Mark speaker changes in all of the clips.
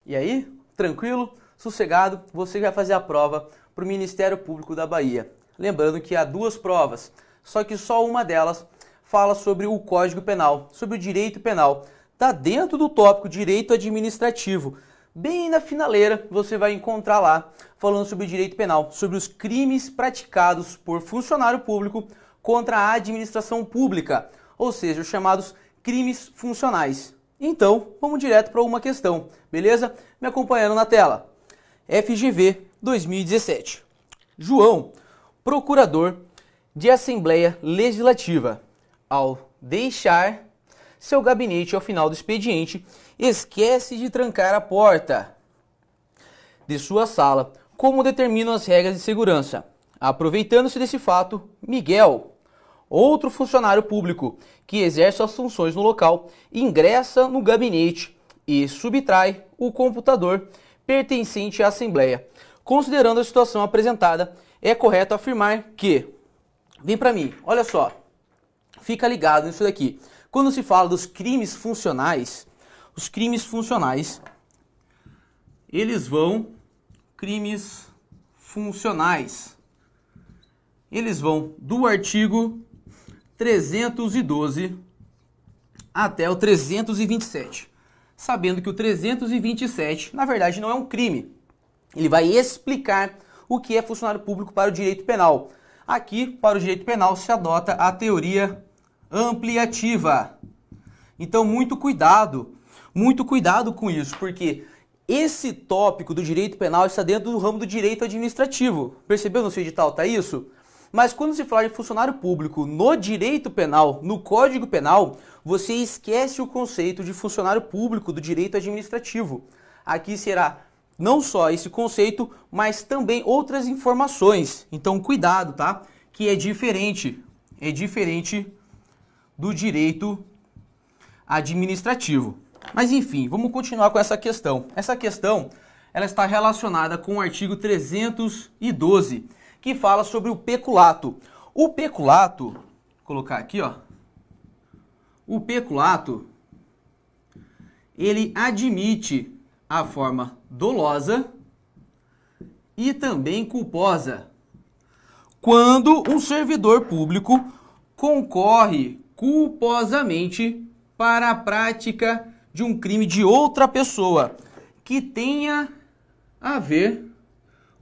Speaker 1: E aí, tranquilo, sossegado, você vai fazer a prova para o Ministério Público da Bahia. Lembrando que há duas provas, só que só uma delas fala sobre o Código Penal, sobre o direito penal. Está dentro do tópico direito administrativo. Bem na finaleira você vai encontrar lá falando sobre o direito penal, sobre os crimes praticados por funcionário público contra a administração pública, ou seja, os chamados crimes funcionais. Então, vamos direto para uma questão, beleza? Me acompanhando na tela. FGV 2017. João, procurador de Assembleia Legislativa, ao deixar seu gabinete ao final do expediente, esquece de trancar a porta de sua sala, como determinam as regras de segurança. Aproveitando-se desse fato, Miguel, outro funcionário público que exerce as funções no local, ingressa no gabinete e subtrai o computador pertencente à Assembleia. Considerando a situação apresentada, é correto afirmar que... Vem para mim, olha só, fica ligado nisso daqui. Quando se fala dos crimes funcionais, os crimes funcionais, eles vão do artigo 312 até o 327. Sabendo que o 327, na verdade, não é um crime. Ele vai explicar o que é funcionário público para o direito penal. Aqui, para o direito penal, se adota a teoria ampliativa. Então, muito cuidado com isso, porque esse tópico do direito penal está dentro do ramo do direito administrativo. Percebeu no seu edital, tá isso? Mas quando se fala de funcionário público no direito penal, no Código Penal, você esquece o conceito de funcionário público do direito administrativo. Aqui será não só esse conceito, mas também outras informações. Então, cuidado, tá? Que é diferente do direito administrativo. Mas enfim, vamos continuar com essa questão. Essa questão, ela está relacionada com o artigo 312, que fala sobre o peculato. O peculato, vou colocar aqui, ó. O peculato, ele admite a forma dolosa e também culposa. Quando um servidor público concorre culposamente para a prática de um crime de outra pessoa que tenha a ver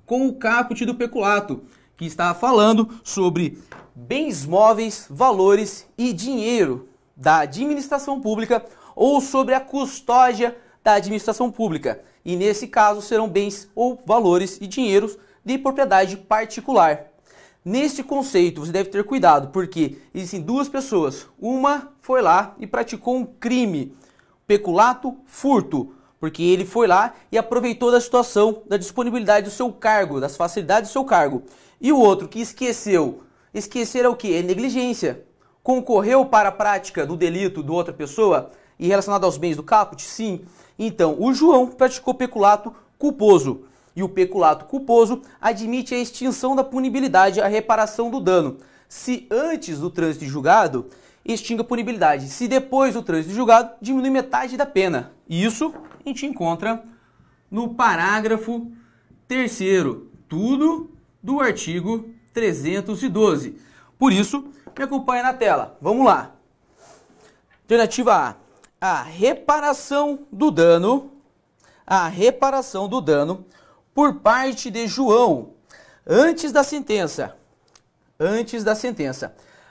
Speaker 1: com o caput do peculato, que está falando sobre bens móveis, valores e dinheiro da administração pública ou sobre a custódia da administração pública. E nesse caso serão bens ou valores e dinheiros de propriedade particular. Neste conceito você deve ter cuidado, porque existem duas pessoas. Uma foi lá e praticou um crime, peculato, furto, porque ele foi lá e aproveitou da situação, da disponibilidade do seu cargo, das facilidades do seu cargo. E o outro que esqueceu. Esquecer é o quê? É negligência. Concorreu para a prática do delito de outra pessoa e relacionado aos bens do caput? Sim. Então, o João praticou peculato culposo. E o peculato culposo admite a extinção da punibilidade, a reparação do dano. Se antes do trânsito em julgado, extingue a punibilidade. Se depois do trânsito em julgado, diminui metade da pena. Isso a gente encontra no parágrafo 3º, tudo do artigo 312. Por isso, me acompanha na tela. Vamos lá. Alternativa A. A reparação do dano por parte de João antes da sentença,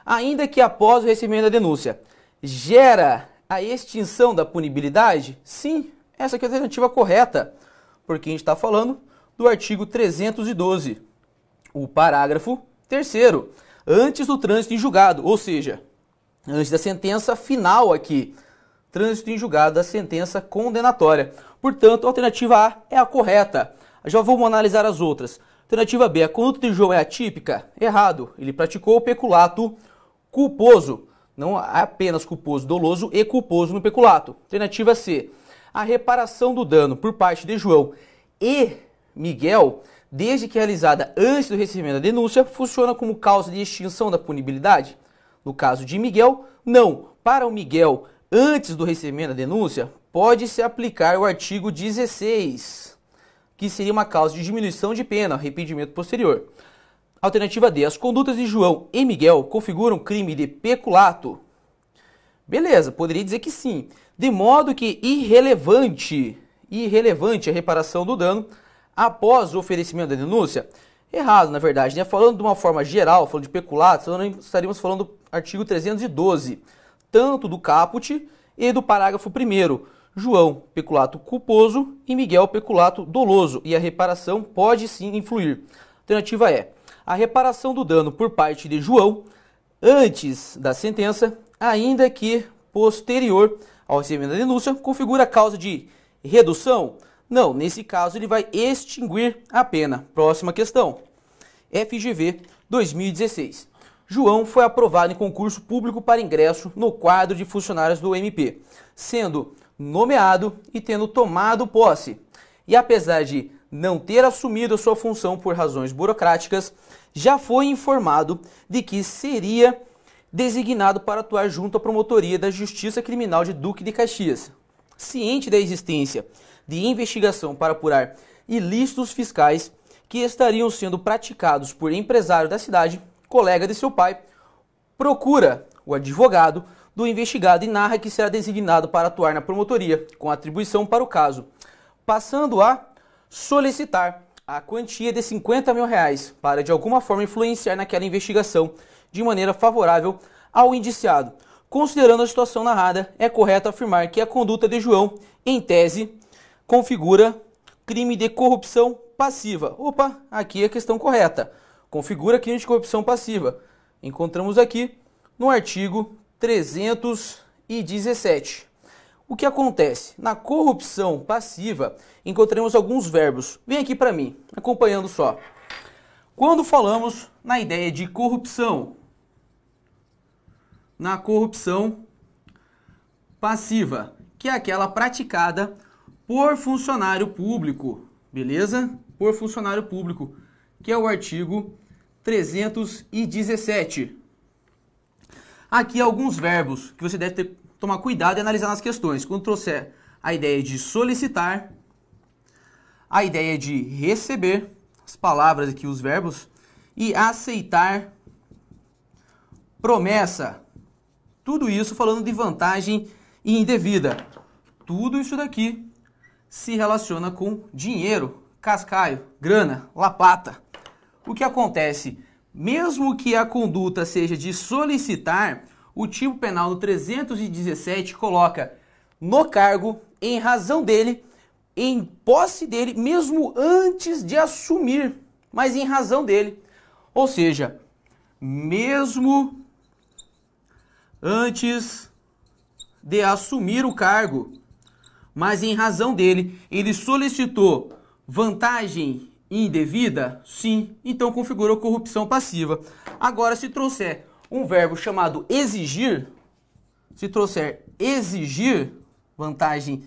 Speaker 1: ainda que após o recebimento da denúncia, gera a extinção da punibilidade? Sim, essa aqui é a alternativa correta, porque a gente está falando do artigo 312, o parágrafo 3º, antes do trânsito em julgado, ou seja, antes da sentença final aqui, trânsito em julgado da sentença condenatória. Portanto, a alternativa A é a correta. Já vamos analisar as outras. Alternativa B, a conduta de João é atípica? Errado. Ele praticou o peculato culposo. Não apenas culposo, doloso e culposo no peculato. Alternativa C, a reparação do dano por parte de João e Miguel, desde que realizada antes do recebimento da denúncia, funciona como causa de extinção da punibilidade? No caso de Miguel, não. Para o Miguel, antes do recebimento da denúncia, pode-se aplicar o artigo 16, que seria uma causa de diminuição de pena, arrependimento posterior. Alternativa D. As condutas de João e Miguel configuram crime de peculato? Beleza, poderia dizer que sim. De modo que irrelevante a reparação do dano após o oferecimento da denúncia? Errado, na verdade, né? Falando de uma forma geral, falando de peculato, estaríamos falando do artigo 312, tanto do caput e do parágrafo 1º. João, peculato culposo, e Miguel, peculato doloso. E a reparação pode sim influir. Alternativa E. A reparação do dano por parte de João antes da sentença, ainda que posterior ao recebimento da denúncia, configura a causa de redução? Não, nesse caso ele vai extinguir a pena. Próxima questão. FGV 2016. João foi aprovado em concurso público para ingresso no quadro de funcionários do MP, sendo nomeado e tendo tomado posse. E apesar de não ter assumido a sua função por razões burocráticas, já foi informado de que seria designado para atuar junto à Promotoria da Justiça Criminal de Duque de Caxias. Ciente da existência de investigação para apurar ilícitos fiscais que estariam sendo praticados por empresário da cidade, colega de seu pai, procura o advogado do investigado e narra que será designado para atuar na promotoria, com atribuição para o caso, passando a solicitar a quantia de R$50 mil para de alguma forma influenciar naquela investigação de maneira favorável ao indiciado. Considerando a situação narrada, é correto afirmar que a conduta de João, em tese, configura crime de corrupção passiva. Opa, aqui é a questão correta. Configura crime de corrupção passiva. Encontramos aqui no artigo 317. O que acontece? Na corrupção passiva, encontramos alguns verbos. Vem aqui para mim, acompanhando só. Quando falamos na ideia de corrupção, na corrupção passiva, que é aquela praticada por funcionário público, beleza? Por funcionário público, que é o artigo 317. Aqui alguns verbos que você deve tomar cuidado e analisar nas questões. Quando trouxer a ideia de solicitar, a ideia de receber, as palavras aqui, os verbos, e aceitar, promessa. Tudo isso falando de vantagem indevida. Tudo isso daqui se relaciona com dinheiro, cascaio, grana, lapata. O que acontece? Mesmo que a conduta seja de solicitar, o tipo penal no 317 coloca no cargo, em razão dele, em posse dele, mesmo antes de assumir, mas em razão dele. Ou seja, mesmo antes de assumir o cargo, mas em razão dele, ele solicitou vantagem indevida? Sim, então configurou corrupção passiva. Agora, se trouxer um verbo chamado exigir, se trouxer exigir vantagem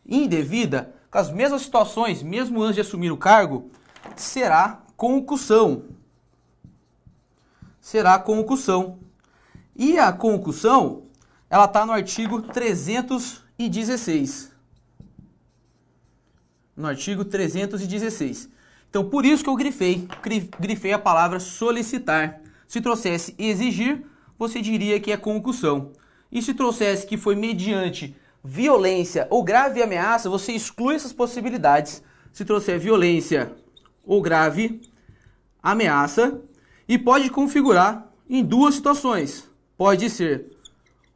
Speaker 1: indevida, com as mesmas situações, mesmo antes de assumir o cargo, será concussão. Será concussão. E a concussão, ela está no artigo 316. No artigo 316. Então, por isso que eu grifei a palavra solicitar. Se trouxesse exigir, você diria que é concussão. E se trouxesse que foi mediante violência ou grave ameaça, você exclui essas possibilidades. Se trouxer violência ou grave ameaça, e pode configurar em duas situações. Pode ser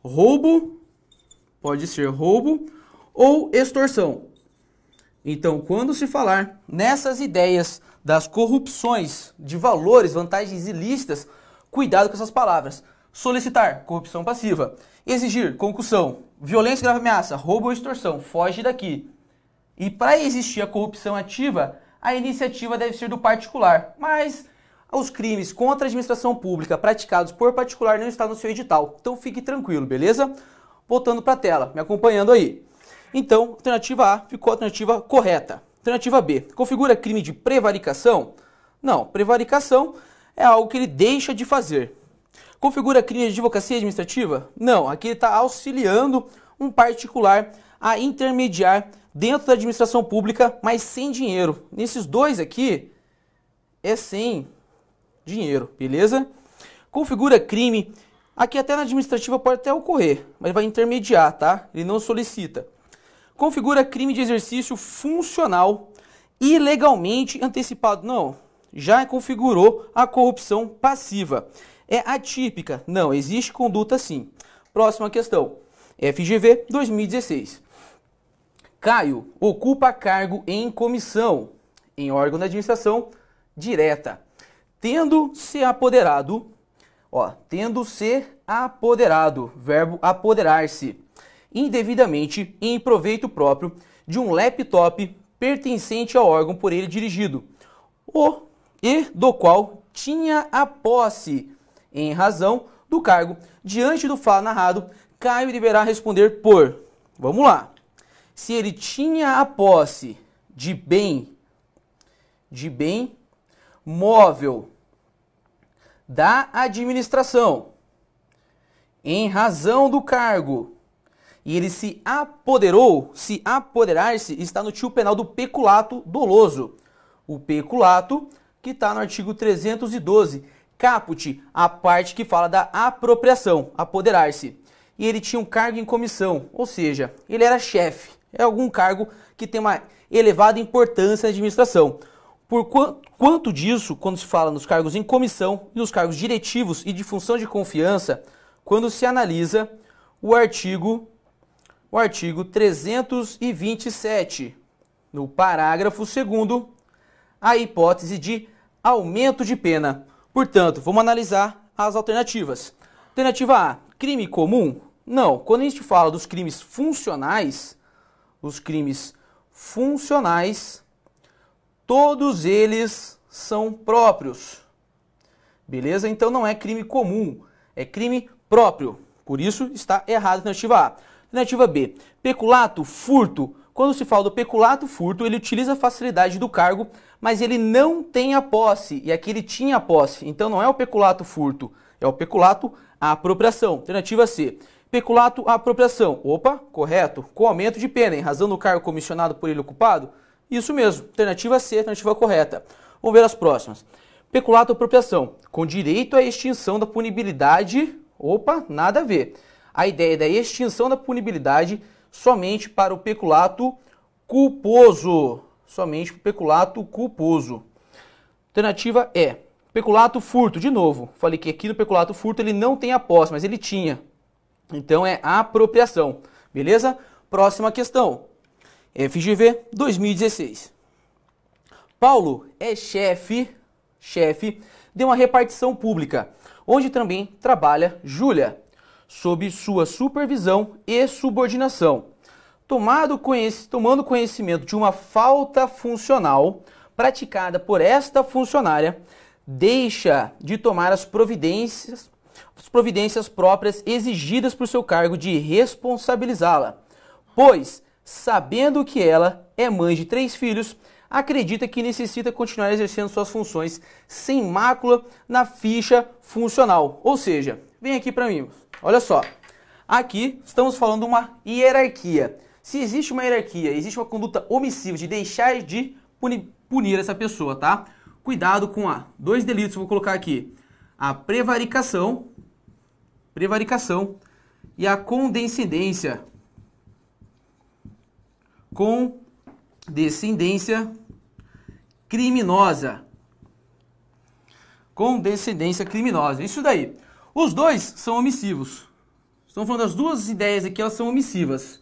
Speaker 1: roubo ou extorsão. Então, quando se falar nessas ideias das corrupções de valores, vantagens ilícitas, cuidado com essas palavras. Solicitar, corrupção passiva. Exigir, concussão. Violência, grave ameaça, roubo ou extorsão. Foge daqui. E para existir a corrupção ativa, a iniciativa deve ser do particular. Mas os crimes contra a administração pública praticados por particular não estão no seu edital. Então fique tranquilo, beleza? Voltando para a tela, me acompanhando aí. Então, alternativa A ficou a alternativa correta. Alternativa B, configura crime de prevaricação? Não, prevaricação é algo que ele deixa de fazer. Configura crime de advocacia administrativa? Não, aqui ele está auxiliando um particular a intermediar dentro da administração pública, mas sem dinheiro. Nesses dois aqui, é sem dinheiro, beleza? Configura crime. Aqui até na administrativa pode até ocorrer, mas vai intermediar, tá? Ele não solicita. Configura crime de exercício funcional ilegalmente antecipado. Não, já configurou a corrupção passiva. É atípica. Não, existe conduta sim. Próxima questão. FGV 2016. Caio ocupa cargo em comissão, em órgão da administração direta, tendo se apoderado, verbo apoderar-se, indevidamente em proveito próprio de um laptop pertencente ao órgão por ele dirigido, e do qual tinha a posse em razão do cargo. Diante do fato narrado, Caio deverá responder por, vamos lá, se ele tinha a posse de bem móvel da administração em razão do cargo e ele se apoderou, se apoderar-se está no tipo penal do peculato doloso. O peculato que está no artigo 312, caput, a parte que fala da apropriação, apoderar-se. E ele tinha um cargo em comissão, ou seja, ele era chefe. É algum cargo que tem uma elevada importância na administração. Por quanto disso, quando se fala nos cargos em comissão e nos cargos diretivos e de função de confiança, quando se analisa o artigo 327, no parágrafo 2º, a hipótese de aumento de pena. Portanto, vamos analisar as alternativas. Alternativa A, crime comum? Não, quando a gente fala dos crimes funcionais, todos eles são próprios. Beleza? Então não é crime comum, é crime próprio. Por isso está errado a alternativa A. Alternativa B, peculato, furto. Quando se fala do peculato, furto, ele utiliza a facilidade do cargo, mas ele não tem a posse. E aqui ele tinha a posse. Então não é o peculato, furto, é o peculato, a apropriação. Alternativa C, peculato, a apropriação. Opa, correto. Com aumento de pena, em razão do cargo comissionado por ele ocupado? Isso mesmo. Alternativa C, alternativa correta. Vamos ver as próximas. Peculato, apropriação. Com direito à extinção da punibilidade. Opa, nada a ver. A ideia da extinção da punibilidade somente para o peculato culposo. Somente para o peculato culposo. Alternativa E. Peculato, furto. De novo, falei que aqui no peculato, furto, ele não tem a posse, mas ele tinha. Então é a apropriação. Beleza? Próxima questão. FGV 2016. Paulo é chefe de uma repartição pública, onde também trabalha Júlia, sob sua supervisão e subordinação. Tomando conhecimento de uma falta funcional praticada por esta funcionária, deixa de tomar as providências próprias exigidas por seu cargo de responsabilizá-la, pois, sabendo que ela é mãe de 3 filhos, acredita que necessita continuar exercendo suas funções sem mácula na ficha funcional. Ou seja, vem aqui para mim, olha só, aqui estamos falando de uma hierarquia. Se existe uma hierarquia, existe uma conduta omissiva de deixar de punir essa pessoa, tá? Cuidado com 2 delitos, vou colocar aqui. A prevaricação e a condescendência. Condescendência criminosa. Condescendência criminosa. Isso daí. Os dois são omissivos. Estamos falando das duas ideias aqui, elas são omissivas.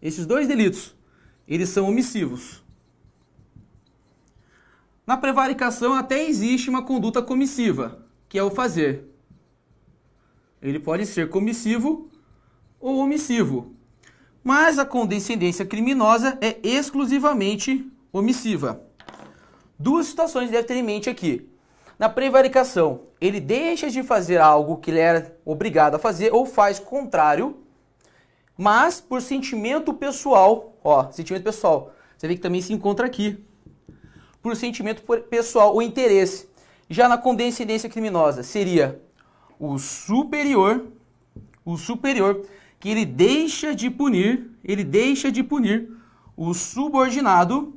Speaker 1: Esses 2 delitos, eles são omissivos. Na prevaricação até existe uma conduta comissiva, que é o fazer. Ele pode ser comissivo ou omissivo. Mas a condescendência criminosa é exclusivamente omissiva. 2 situações deve ter em mente aqui. Na prevaricação, ele deixa de fazer algo que ele era obrigado a fazer ou faz contrário, mas por sentimento pessoal, sentimento pessoal, você vê que também se encontra aqui. Por sentimento pessoal ou interesse. Já na condescendência criminosa seria o superior que ele deixa de punir o subordinado,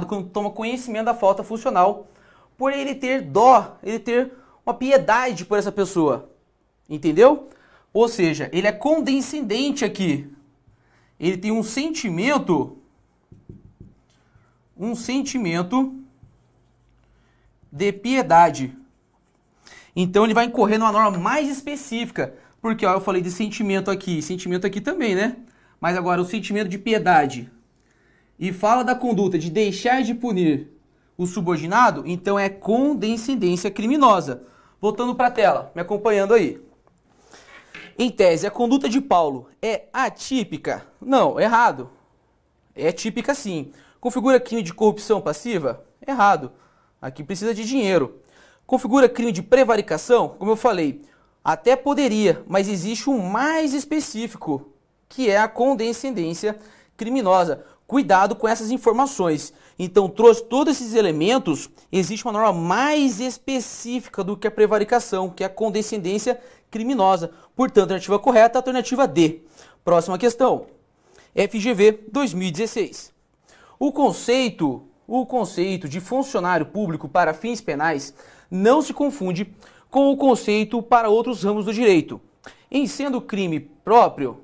Speaker 1: quando toma conhecimento da falta funcional, por ele ter dó, ele ter uma piedade por essa pessoa. Entendeu? Ou seja, ele é condescendente aqui. Ele tem um sentimento de piedade. Então ele vai incorrer numa norma mais específica, porque ó, eu falei de sentimento aqui também, né? Mas agora o sentimento de piedade e fala da conduta de deixar de punir o subordinado, então é condescendência criminosa. Voltando para a tela, me acompanhando aí. Em tese, a conduta de Paulo é atípica? Não, errado. É típica sim. Configura crime de corrupção passiva? Errado. Aqui precisa de dinheiro. Configura crime de prevaricação? Como eu falei, até poderia, mas existe um mais específico, que é a condescendência criminosa. Cuidado com essas informações. Então, trouxe todos esses elementos, existe uma norma mais específica do que a prevaricação, que é a condescendência criminosa. Portanto, a alternativa correta é a alternativa D. Próxima questão. FGV 2016. O conceito de funcionário público para fins penais não se confunde com o conceito para outros ramos do direito. Em sendo crime próprio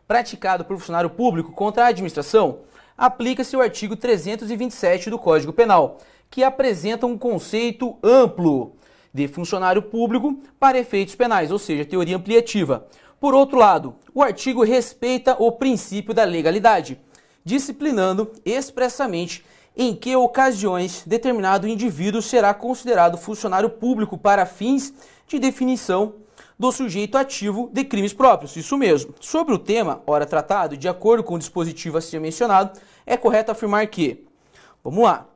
Speaker 1: praticado por funcionário público contra a administração, aplica-se o artigo 327 do Código Penal, que apresenta um conceito amplo de funcionário público para efeitos penais, ou seja, teoria ampliativa. Por outro lado, o artigo respeita o princípio da legalidade, disciplinando expressamente em que ocasiões determinado indivíduo será considerado funcionário público para fins de definição do sujeito ativo de crimes próprios. Isso mesmo. Sobre o tema, ora tratado, de acordo com o dispositivo acima mencionado, é correto afirmar que, vamos lá,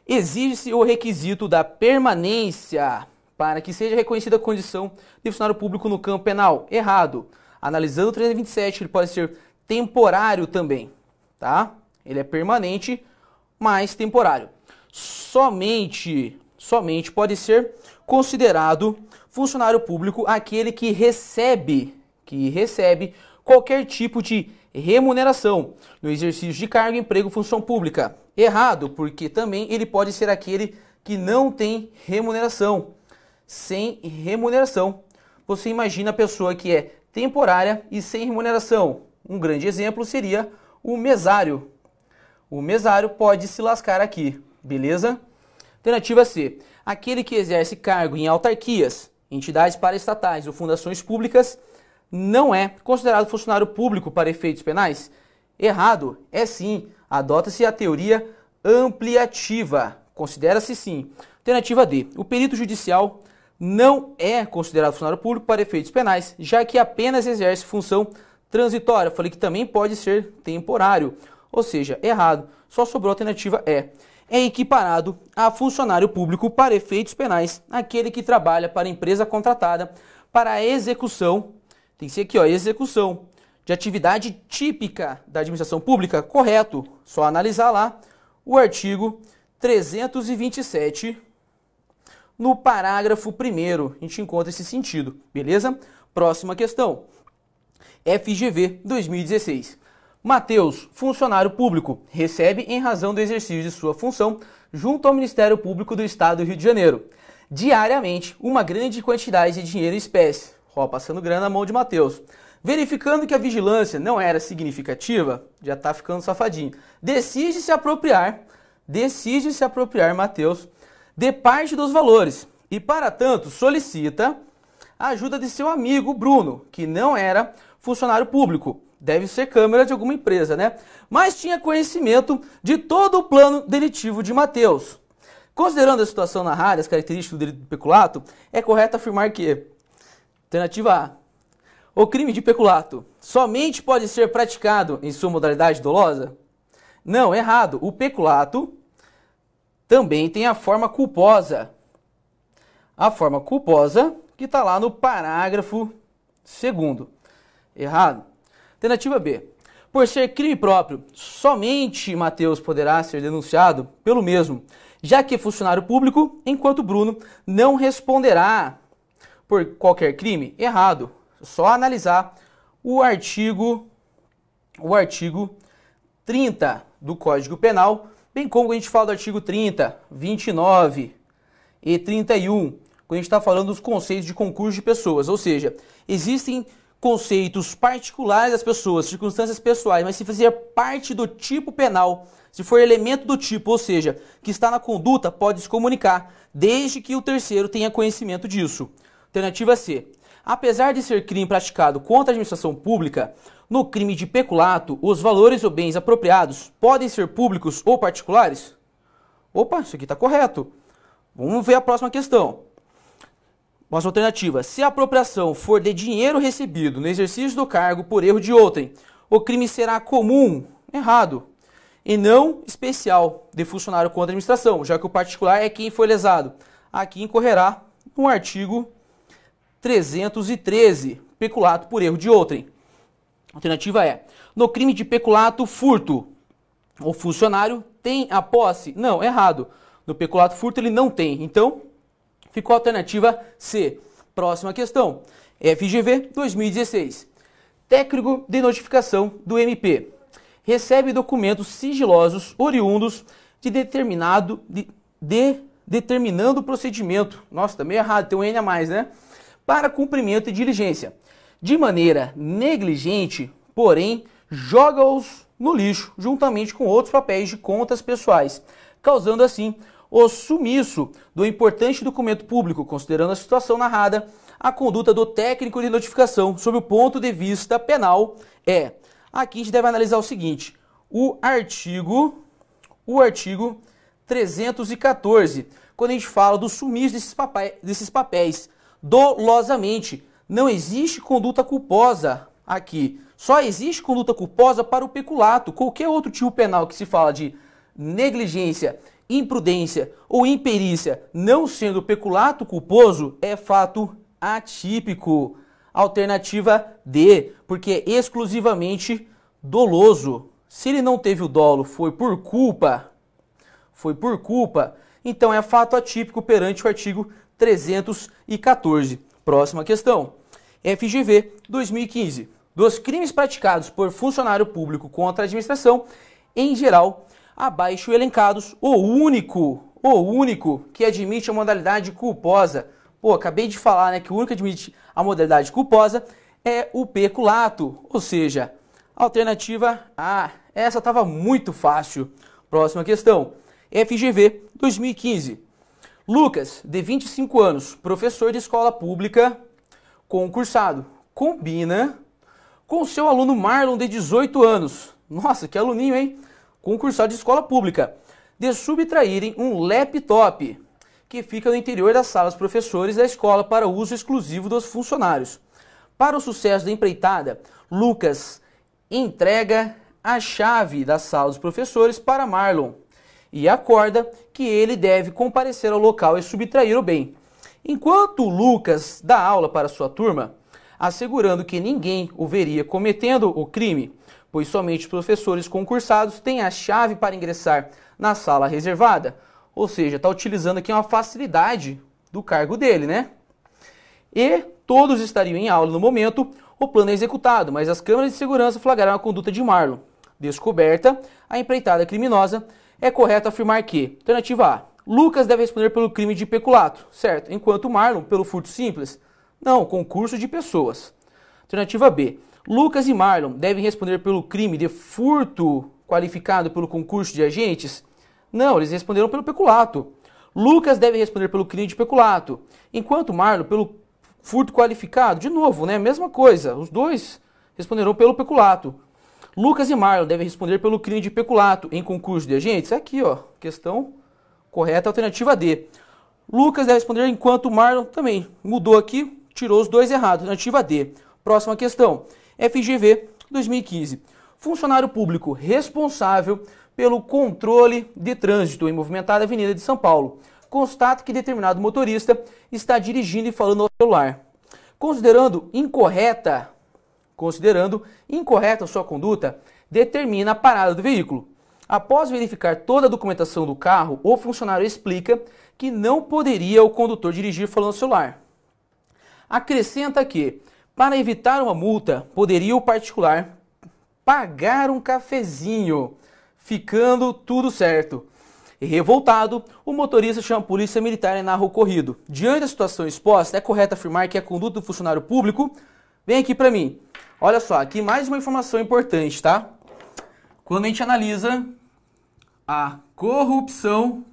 Speaker 1: exige-se o requisito da permanência para que seja reconhecida a condição de funcionário público no campo penal. Errado. Analisando o 327, ele pode ser temporário também, tá? Ele é permanente, mas temporário. Somente pode ser considerado funcionário público aquele que recebe qualquer tipo de remuneração no exercício de cargo, emprego, função pública. Errado, porque também ele pode ser aquele que não tem remuneração. Sem remuneração. Você imagina a pessoa que é temporária e sem remuneração. Um grande exemplo seria o mesário. O mesário pode se lascar aqui, beleza? Alternativa C. Aquele que exerce cargo em autarquias, entidades paraestatais ou fundações públicas não é considerado funcionário público para efeitos penais? Errado. É sim. Adota-se a teoria ampliativa. Considera-se sim. Alternativa D. O perito judicial não é considerado funcionário público para efeitos penais, já que apenas exerce função transitória. Eu falei que também pode ser temporário. Ou seja, errado. Só sobrou a alternativa E. É equiparado a funcionário público para efeitos penais aquele que trabalha para empresa contratada para a execução, tem que ser aqui, ó, execução de atividade típica da administração pública. Correto. Só analisar lá o artigo 327, no parágrafo 1º, a gente encontra esse sentido, beleza? Próxima questão. FGV 2016. Mateus, funcionário público, recebe em razão do exercício de sua função junto ao Ministério Público do Estado do Rio de Janeiro, diariamente, uma grande quantidade de dinheiro em espécie. Ó, passando grana na mão de Mateus. Verificando que a vigilância não era significativa, já tá ficando safadinho, decide se apropriar Mateus de parte dos valores e, para tanto, solicita a ajuda de seu amigo Bruno, que não era funcionário público. Deve ser câmara de alguma empresa, né? Mas tinha conhecimento de todo o plano delitivo de Mateus. Considerando a situação narrada, as características do delito de peculato, é correto afirmar que, alternativa A, o crime de peculato somente pode ser praticado em sua modalidade dolosa? Não, errado. O peculato também tem a forma culposa. A forma culposa que está lá no parágrafo 2º. Errado. Alternativa B. Por ser crime próprio, somente Mateus poderá ser denunciado pelo mesmo, já que é funcionário público, enquanto Bruno não responderá por qualquer crime? Errado. Só analisar o artigo 30 do Código Penal, bem como a gente fala do artigo 30, 29 e 31, quando a gente está falando dos conceitos de concurso de pessoas. Ou seja, existem conceitos particulares das pessoas, circunstâncias pessoais, mas se fizer parte do tipo penal, se for elemento do tipo, ou seja, que está na conduta, pode se comunicar, desde que o terceiro tenha conhecimento disso. Alternativa C. Apesar de ser crime praticado contra a administração pública, no crime de peculato, os valores ou bens apropriados podem ser públicos ou particulares? Opa, isso aqui está correto. Vamos ver a próxima questão. Próxima alternativa. Se a apropriação for de dinheiro recebido no exercício do cargo por erro de outrem, o crime será comum? Errado. E não especial de funcionário contra a administração, já que o particular é quem foi lesado. Aqui incorrerá no artigo 313, peculato por erro de outrem. Alternativa é, no crime de peculato furto, o funcionário tem a posse? Não, errado. No peculato furto ele não tem. Então, ficou a alternativa C. Próxima questão. FGV 2016. Técnico de notificação do MP. Recebe documentos sigilosos oriundos de determinando o procedimento. Nossa, tá meio errado, tem um N a mais, né? Para cumprimento e diligência. De maneira negligente, porém, joga-os no lixo, juntamente com outros papéis de contas pessoais, causando assim o sumiço do importante documento público, considerando a situação narrada, a conduta do técnico de notificação, sob o ponto de vista penal, é... Aqui a gente deve analisar o seguinte, o artigo 314, quando a gente fala do sumiço desses papéis, dolosamente, não existe conduta culposa aqui. Só existe conduta culposa para o peculato. Qualquer outro tipo penal que se fala de negligência, imprudência ou imperícia não sendo peculato culposo é fato atípico. Alternativa D, porque é exclusivamente doloso. Se ele não teve o dolo, foi por culpa, então é fato atípico perante o artigo 314. Próxima questão. FGV 2015. Dos crimes praticados por funcionário público contra a administração, em geral, abaixo elencados, o único que admite a modalidade culposa. Pô, acabei de falar, né, que o único que admite a modalidade culposa é o peculato, ou seja, alternativa A. Essa estava muito fácil. Próxima questão. FGV 2015. Lucas, de 25 anos, professor de escola pública, concursado, combina com seu aluno Marlon, de 18 anos. Nossa, que aluninho, hein? Concursado de escola pública. De subtraírem um laptop que fica no interior das salas dos professores da escola para uso exclusivo dos funcionários. Para o sucesso da empreitada, Lucas entrega a chave da sala dos professores para Marlon e acorda que ele deve comparecer ao local e subtrair o bem. Enquanto Lucas dá aula para sua turma, assegurando que ninguém o veria cometendo o crime, pois somente os professores concursados têm a chave para ingressar na sala reservada, ou seja, está utilizando aqui uma facilidade do cargo dele, né? E todos estariam em aula no momento, o plano é executado, mas as câmeras de segurança flagraram a conduta de Marlon. Descoberta a empreitada criminosa, é correto afirmar que, alternativa A, Lucas deve responder pelo crime de peculato, certo? Enquanto Marlon pelo furto simples? Não, concurso de pessoas. Alternativa B, Lucas e Marlon devem responder pelo crime de furto qualificado pelo concurso de agentes? Não, eles responderam pelo peculato. Lucas deve responder pelo crime de peculato, enquanto Marlon pelo furto qualificado. De novo, né? Mesma coisa, os dois responderão pelo peculato. Lucas e Marlon devem responder pelo crime de peculato em concurso de agentes? Aqui, ó, questão correta, alternativa D. Lucas deve responder enquanto Marlon também. Mudou aqui, tirou os dois errados, alternativa D. Próxima questão. FGV 2015. Funcionário público responsável pelo controle de trânsito em movimentada Avenida de São Paulo constata que determinado motorista está dirigindo e falando ao celular. Considerando incorreta sua conduta, determina a parada do veículo. Após verificar toda a documentação do carro, o funcionário explica que não poderia o condutor dirigir falando ao celular. acrescenta que, para evitar uma multa, poderia o particular pagar um cafezinho, ficando tudo certo. E revoltado, o motorista chama a polícia militar e narra o ocorrido. Diante da situação exposta, é correto afirmar que a conduta do funcionário público... Vem aqui para mim. Olha só, aqui mais uma informação importante, tá? Quando a gente analisa a corrupção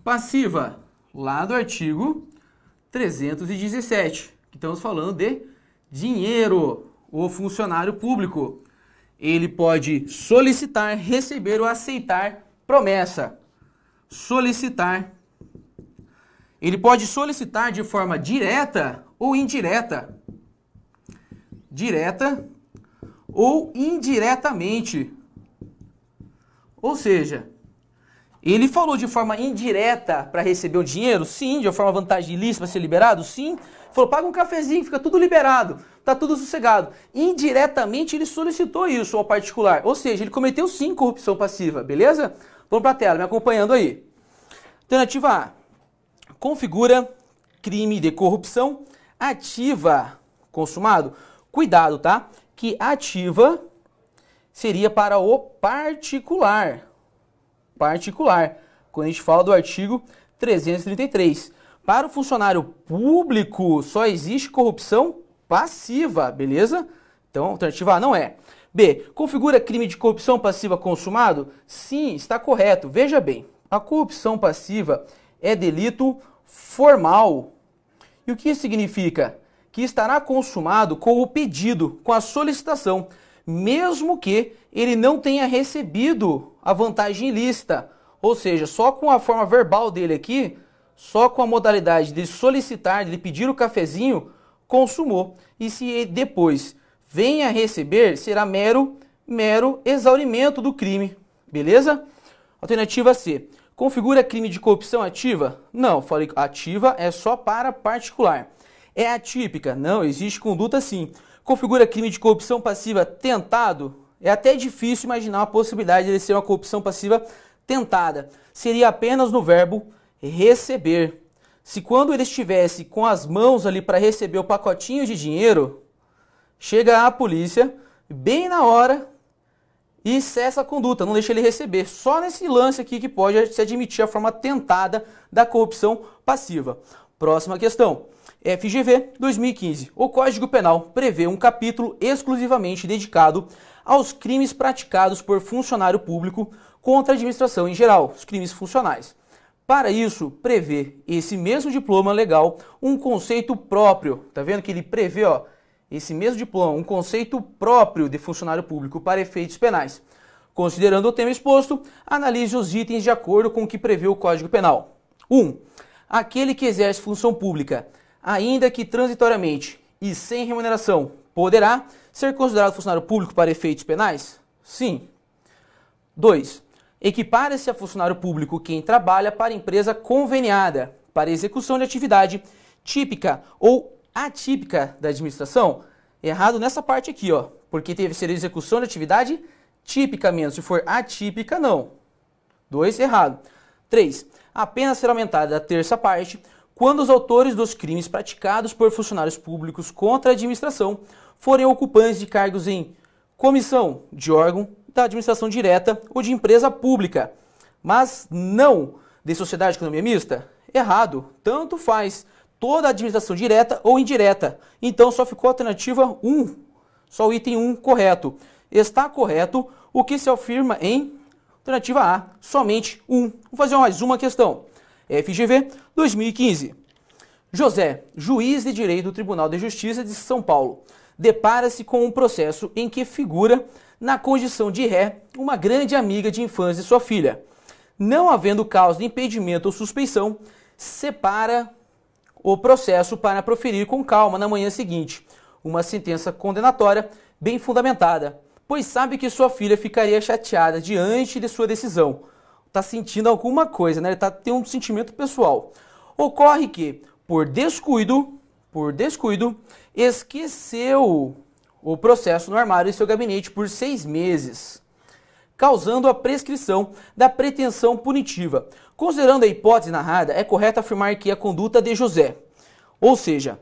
Speaker 1: passiva, lá do artigo 317, que estamos falando de dinheiro. O funcionário público, ele pode solicitar, receber ou aceitar promessa. Solicitar. Ele pode solicitar de forma direta ou indireta. Direta ou indiretamente. Ou seja, ele falou de forma indireta para receber o dinheiro? Sim. De forma vantagem ilícita para ser liberado? Sim. Falou, paga um cafezinho, fica tudo liberado, tá tudo sossegado. Indiretamente ele solicitou isso ao particular. Ou seja, ele cometeu sim corrupção passiva, beleza? Vamos para a tela, me acompanhando aí. Alternativa A. Configura crime de corrupção ativa consumado. Cuidado, tá? Que ativa seria para o particular. Particular. Quando a gente fala do artigo 333. Para o funcionário público só existe corrupção passiva, beleza? Então, a alternativa A não é. B. Configura crime de corrupção passiva consumado? Sim, está correto. Veja bem, a corrupção passiva é delito formal. E o que isso significa? Que estará consumado com o pedido, com a solicitação, mesmo que ele não tenha recebido a vantagem ilícita. Ou seja, só com a forma verbal dele aqui, só com a modalidade de solicitar, de pedir o cafezinho, consumou. E se depois venha a receber, será mero exaurimento do crime. Beleza? Alternativa C. Configura crime de corrupção ativa? Não, falei que ativa é só para particular. É atípica? Não, existe conduta sim. Configura crime de corrupção passiva tentado? É até difícil imaginar a possibilidade de ele ser uma corrupção passiva tentada. Seria apenas no verbo receber. Se quando ele estivesse com as mãos ali para receber o pacotinho de dinheiro, chega a polícia, bem na hora, e cessa a conduta, não deixa ele receber. Só nesse lance aqui que pode se admitir a forma tentada da corrupção passiva. Próxima questão. FGV 2015. O Código Penal prevê um capítulo exclusivamente dedicado aos crimes praticados por funcionário público contra a administração em geral, os crimes funcionais. Para isso, prevê esse mesmo diploma legal um conceito próprio. Tá vendo que ele prevê, ó, esse mesmo diploma, um conceito próprio de funcionário público para efeitos penais. Considerando o tema exposto, analise os itens de acordo com o que prevê o Código Penal. 1. Aquele que exerce função pública, ainda que transitoriamente e sem remuneração, poderá ser considerado funcionário público para efeitos penais? Sim. 2. Equipara-se a funcionário público quem trabalha para empresa conveniada para execução de atividade típica ou atípica da administração? Errado nessa parte aqui, ó, porque teve que ser execução de atividade típica mesmo. Se for atípica, não. 2, errado. 3. A pena será aumentada da terça parte quando os autores dos crimes praticados por funcionários públicos contra a administração forem ocupantes de cargos em comissão de órgão da administração direta ou de empresa pública, mas não de sociedade de economia mista? Errado. Tanto faz. Toda a administração direta ou indireta. Então só ficou a alternativa 1. Só o item 1 correto. Está correto o que se afirma em alternativa A. Somente 1. Vamos fazer mais uma questão. FGV 2015. José, juiz de direito do Tribunal de Justiça de São Paulo, depara-se com um processo em que figura na condição de ré uma grande amiga de infância de sua filha. Não havendo causa de impedimento ou suspeição, separa o processo para proferir com calma na manhã seguinte uma sentença condenatória bem fundamentada, pois sabe que sua filha ficaria chateada diante de sua decisão. Está sentindo alguma coisa, né? Ele tem um sentimento pessoal. Ocorre que, por descuido, esqueceu o processo no armário em seu gabinete por 6 meses. causando a prescrição da pretensão punitiva. Considerando a hipótese narrada, é correto afirmar que a conduta de José, ou seja,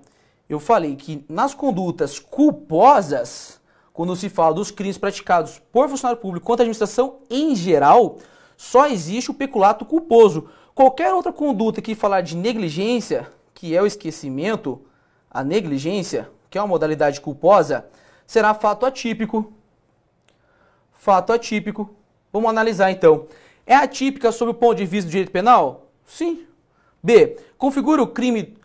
Speaker 1: eu falei que nas condutas culposas, quando se fala dos crimes praticados por funcionário público contra a administração em geral, só existe o peculato culposo. Qualquer outra conduta que falar de negligência, que é o esquecimento, a negligência, que é uma modalidade culposa, será fato atípico. Fato atípico. Vamos analisar então. É atípica sob o ponto de vista do direito penal? Sim. B. Configura o crime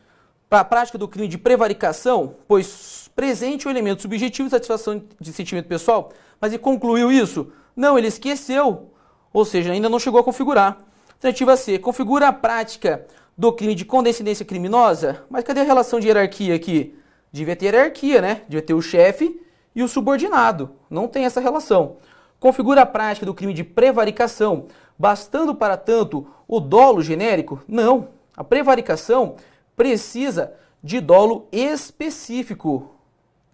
Speaker 1: para a prática do crime de prevaricação, pois presente o elemento subjetivo de satisfação de sentimento pessoal, mas ele concluiu isso? Não, ele esqueceu, ou seja, ainda não chegou a configurar. Alternativa C. Configura a prática do crime de condescendência criminosa, mas cadê a relação de hierarquia aqui? Devia ter hierarquia, né? Devia ter o chefe e o subordinado. Não tem essa relação. Configura a prática do crime de prevaricação, bastando para tanto o dolo genérico? Não. A prevaricação precisa de dolo específico.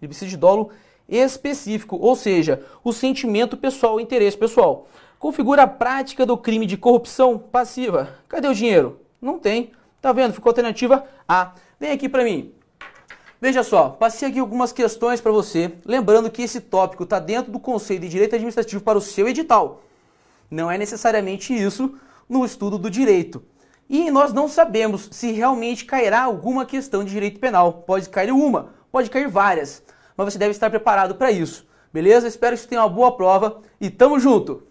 Speaker 1: Ele precisa de dolo específico, ou seja, o sentimento pessoal, o interesse pessoal. Configura a prática do crime de corrupção passiva. Cadê o dinheiro? Não tem. Tá vendo? Ficou a alternativa A. Vem aqui para mim. Veja só, passei aqui algumas questões para você, lembrando que esse tópico está dentro do conceito de direito administrativo para o seu edital. Não é necessariamente isso no estudo do direito. E nós não sabemos se realmente cairá alguma questão de direito penal. Pode cair uma, pode cair várias, mas você deve estar preparado para isso. Beleza? Espero que você tenha uma boa prova e tamo junto!